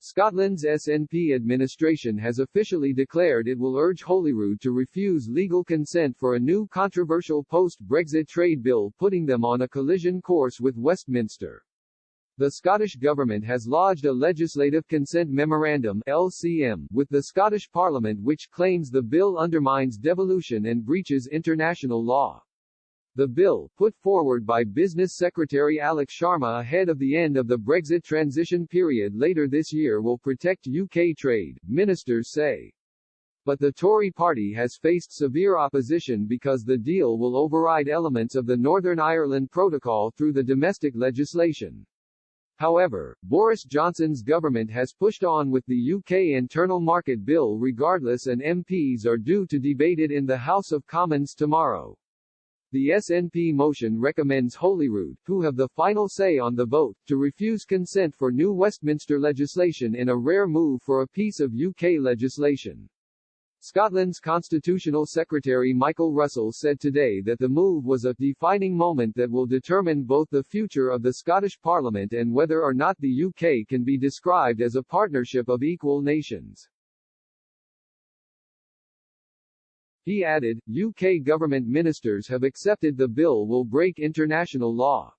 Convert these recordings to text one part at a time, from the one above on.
Scotland's SNP administration has officially declared it will urge Holyrood to refuse legal consent for a new controversial post-Brexit trade bill, putting them on a collision course with Westminster. The Scottish Government has lodged a Legislative Consent Memorandum (LCM) with the Scottish Parliament which claims the bill undermines devolution and breaches international law. The bill, put forward by Business Secretary Alex Sharma ahead of the end of the Brexit transition period later this year, will protect UK trade, ministers say. But the Tory party has faced severe opposition because the deal will override elements of the Northern Ireland Protocol through the domestic legislation. However, Boris Johnson's government has pushed on with the UK Internal Market Bill regardless, and MPs are due to debate it in the House of Commons tomorrow. The SNP motion recommends Holyrood, who have the final say on the vote, to refuse consent for new Westminster legislation in a rare move for a piece of UK legislation. Scotland's Constitutional Secretary Michael Russell said today that the move was a defining moment that will determine both the future of the Scottish Parliament and whether or not the UK can be described as a partnership of equal nations. He added, UK government ministers have accepted the bill will break international law.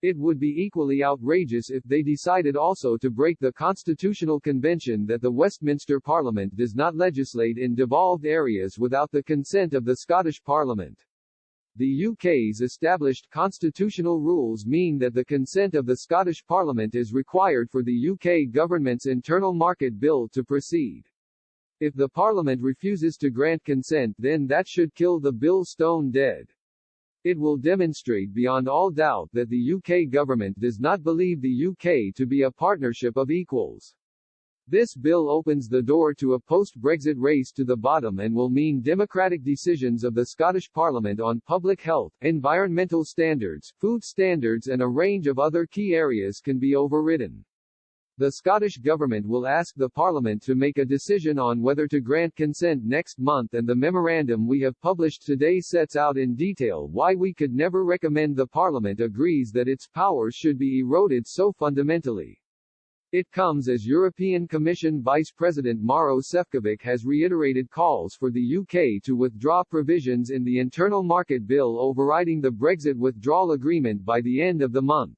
It would be equally outrageous if they decided also to break the constitutional convention that the Westminster Parliament does not legislate in devolved areas without the consent of the Scottish Parliament. The UK's established constitutional rules mean that the consent of the Scottish Parliament is required for the UK government's internal market bill to proceed. If the Parliament refuses to grant consent, then that should kill the bill stone dead. It will demonstrate beyond all doubt that the UK government does not believe the UK to be a partnership of equals. This bill opens the door to a post-Brexit race to the bottom and will mean democratic decisions of the Scottish Parliament on public health, environmental standards, food standards and a range of other key areas can be overridden. The Scottish Government will ask the Parliament to make a decision on whether to grant consent next month, and the memorandum we have published today sets out in detail why we could never recommend the Parliament agrees that its powers should be eroded so fundamentally. It comes as European Commission Vice President Maroš Šefčovič has reiterated calls for the UK to withdraw provisions in the Internal Market Bill overriding the Brexit withdrawal agreement by the end of the month.